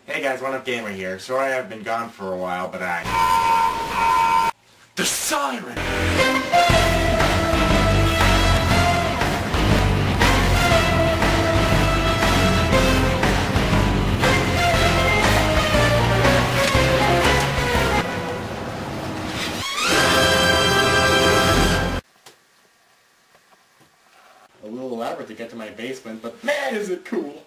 Hey guys, Oneupgamer here. Sorry I've been gone for a while, but The siren! A little elaborate to get to my basement, but man is it cool!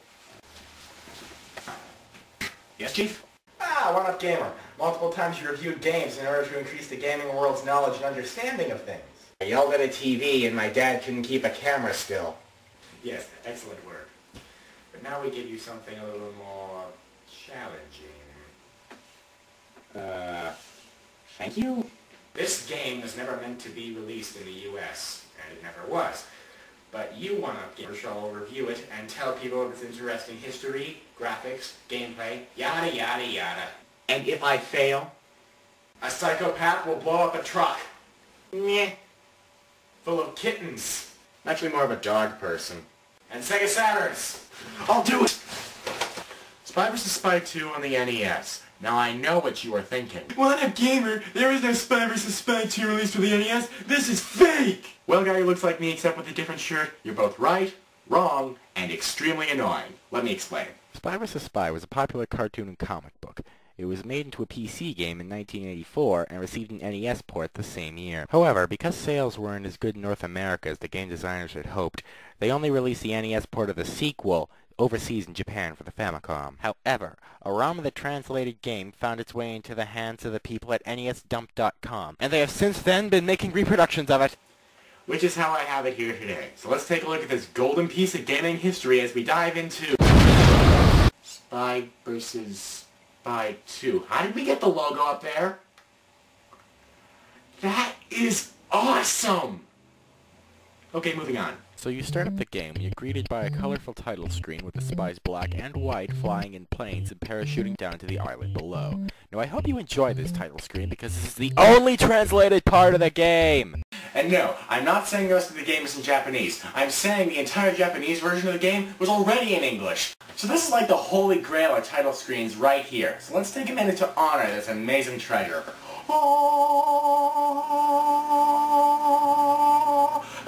Yes, Chief? Oneupgamer. Multiple times you reviewed games in order to increase the gaming world's knowledge and understanding of things. I yelled at a TV and my dad couldn't keep a camera still. Yes, excellent work. But now we give you something a little more challenging. Thank you? This game was never meant to be released in the US, and it never was. But you, Oneupgamer, shall review it and tell people of its interesting history, graphics, gameplay, yada yada yada. And if I fail? A psychopath will blow up a truck. Meh. Full of kittens. I'm actually more of a dog person. And Sega Saturns. I'll do it! Spy vs. Spy 2 on the NES. Now I know what you were thinking. Oneupgamer, there is no Spy vs. Spy 2 released for the NES. This is fake! Well, guy who looks like me except with a different shirt, you're both right, wrong, and extremely annoying. Let me explain. Spy vs. Spy was a popular cartoon and comic book. It was made into a PC game in 1984 and received an NES port the same year. However, because sales weren't as good in North America as the game designers had hoped, they only released the NES port of the sequel overseas in Japan for the Famicom. However, a ROM of the translated game found its way into the hands of the people at NESdump.com, and they have since then been making reproductions of it. Which is how I have it here today. So let's take a look at this golden piece of gaming history as we dive into Spy vs. Spy 2. How did we get the logo up there? That is awesome! Okay, moving on. So you start up the game, and you're greeted by a colorful title screen with the spies black and white flying in planes and parachuting down to the island below. Now I hope you enjoy this title screen because this is the only translated part of the game! And no, I'm not saying the rest of the game is in Japanese. I'm saying the entire Japanese version of the game was already in English. So this is like the holy grail of title screens right here. So let's take a minute to honor this amazing treasure.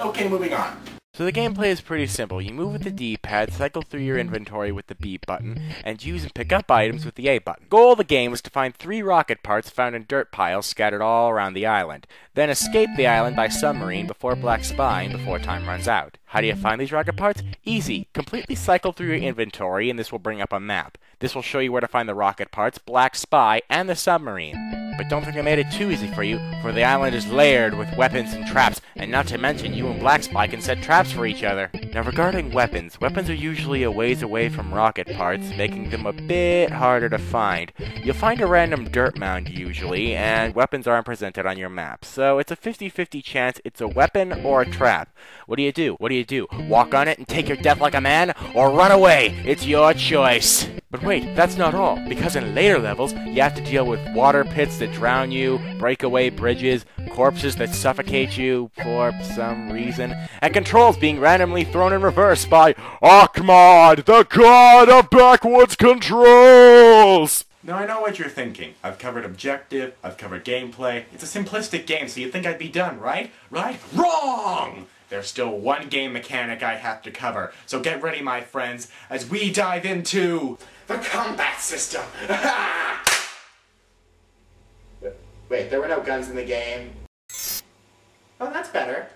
Okay, moving on. So the gameplay is pretty simple. You move with the D-pad, cycle through your inventory with the B button, and use and pick up items with the A button. The goal of the game is to find 3 rocket parts found in dirt piles scattered all around the island. Then escape the island by submarine before Black Spy and before time runs out. How do you find these rocket parts? Easy. Completely cycle through your inventory and this will bring up a map. This will show you where to find the rocket parts, Black Spy, and the submarine. But don't think I made it too easy for you, for the island is layered with weapons and traps, and not to mention you and Black Spy can set traps for each other. Now regarding weapons, weapons are usually a ways away from rocket parts, making them a bit harder to find. You'll find a random dirt mound usually, and weapons aren't presented on your map, so it's a 50-50 chance it's a weapon or a trap. What do you do? What do you do? Walk on it and take your death like a man, or run away? It's your choice. But wait, that's not all, because in later levels, you have to deal with water pits that drown you, breakaway bridges, corpses that suffocate you for some reason, and controls being randomly thrown in reverse by Ahmad, the god of backwards controls! Now I know what you're thinking. I've covered objective, I've covered gameplay. It's a simplistic game, so you'd think I'd be done, right? Right? Wrong! There's still one game mechanic I have to cover, so get ready, my friends, as we dive into the combat system! Wait, there were no guns in the game? Oh, that's better.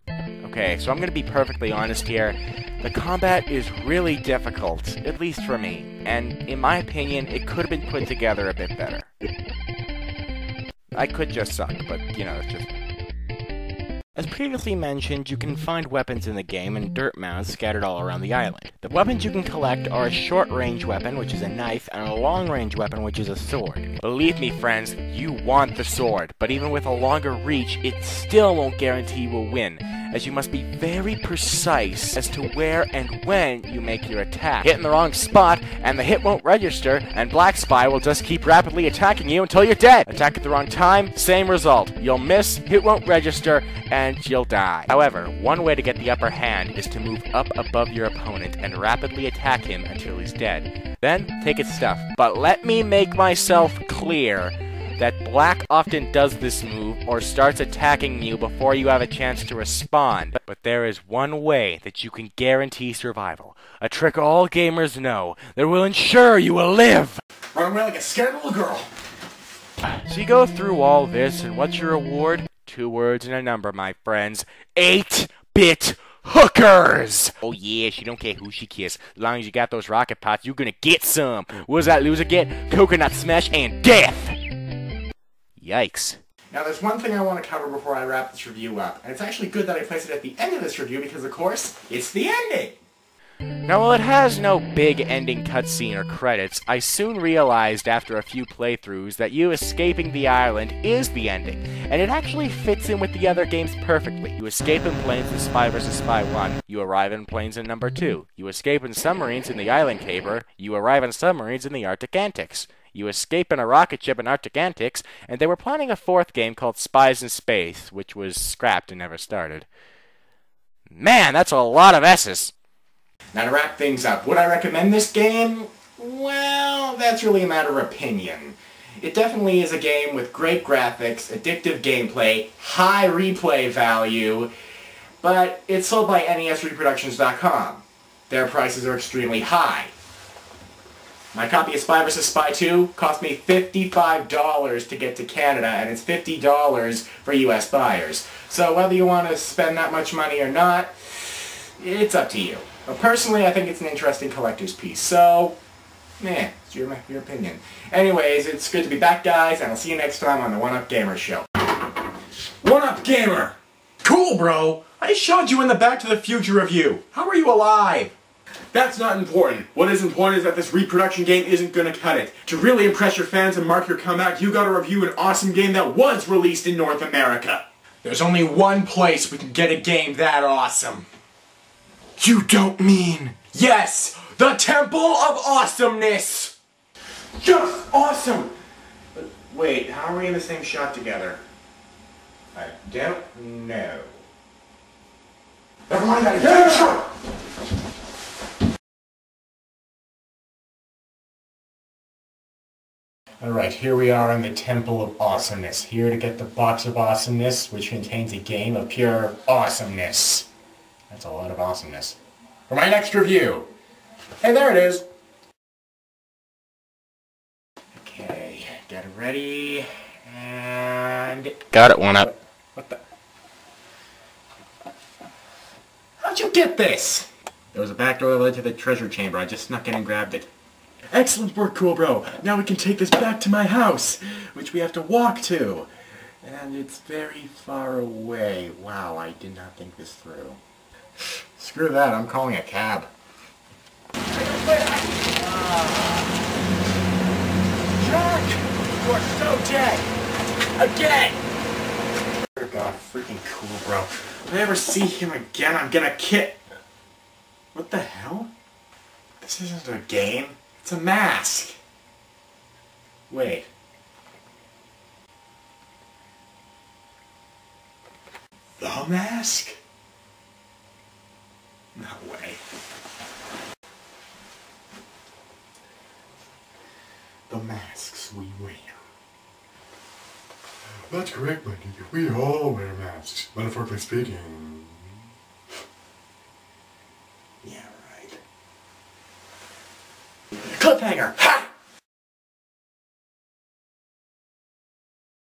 Okay, so I'm gonna be perfectly honest here. The combat is really difficult, at least for me, and in my opinion, it could have been put together a bit better. I could just suck, but, you know, it's just... As previously mentioned, you can find weapons in the game and dirt mounds scattered all around the island. The weapons you can collect are a short-range weapon, which is a knife, and a long-range weapon, which is a sword. Believe me, friends, you want the sword, but even with a longer reach, it still won't guarantee you will win, as you must be very precise as to where and when you make your attack. Hit in the wrong spot, and the hit won't register, and Black Spy will just keep rapidly attacking you until you're dead. Attack at the wrong time, same result. You'll miss, hit won't register, and you'll die. However, one way to get the upper hand is to move up above your opponent and rapidly attack him until he's dead. Then take its stuff. But let me make myself clear that black often does this move or starts attacking you before you have a chance to respond. But there is one way that you can guarantee survival. A trick all gamers know that will ensure you will live. Run away like a scared little girl. So you go through all this, and what's your reward? 2 words and a number, my friends. 8-bit hookers! Oh yeah, she don't care who she kiss. As long as you got those rocket pots, you're gonna get some. What does that loser get? Coconut smash and death! Yikes. Now there's one thing I want to cover before I wrap this review up, and it's actually good that I placed it at the end of this review because, of course, it's the ending! Now, while it has no big ending cutscene or credits, I soon realized after a few playthroughs that you escaping the island is the ending, and it actually fits in with the other games perfectly. You escape in planes in Spy vs. Spy 1, you arrive in planes in number 2. You escape in submarines in the Island Caper, you arrive in submarines in the Arctic Antics. You escape in a rocket ship in Arctic Antics, and they were planning a 4th game called Spies in Space, which was scrapped and never started. Man, that's a lot of S's! Now to wrap things up, would I recommend this game? Well, that's really a matter of opinion. It definitely is a game with great graphics, addictive gameplay, high replay value, but it's sold by NESreproductions.com. Their prices are extremely high. My copy of Spy vs. Spy 2 cost me $55 to get to Canada, and it's $50 for US buyers. So whether you want to spend that much money or not, it's up to you. But personally, I think it's an interesting collector's piece, so, it's your opinion. Anyways, it's good to be back, guys, and I'll see you next time on the Oneupgamer show. Oneupgamer! Cool, bro! I just showed you in the Back to the Future review. How are you alive? That's not important. What is important is that this reproduction game isn't gonna cut it. To really impress your fans and mark your comeback, you gotta review an awesome game that was released in North America. There's only one place we can get a game that awesome. You don't mean... Yes! The Temple of Awesomeness! Just awesome! But wait, how are we in the same shot together? I don't know. Never mind that again! Alright, here we are in the Temple of Awesomeness. Here to get the box of awesomeness, which contains a game of pure awesomeness. That's a lot of awesomeness. For my next review. Hey, there it is. Okay, get it ready, and... Got it, one up. What the... How'd you get this? There was a back door that led to the treasure chamber. I just snuck in and grabbed it. Excellent work, cool bro. Now we can take this back to my house, which we have to walk to. And it's very far away. Wow, I did not think this through. Screw that, I'm calling a cab. Jack! You are so dead! Again! God, freaking cool, bro. If I ever see him again, I'm gonna kit. What the hell? This isn't a game. It's a mask. Wait. The mask? No way. The masks we wear. That's correct, Mikey. We all wear masks, metaphorically speaking. Yeah, right. Cliffhanger! Ha!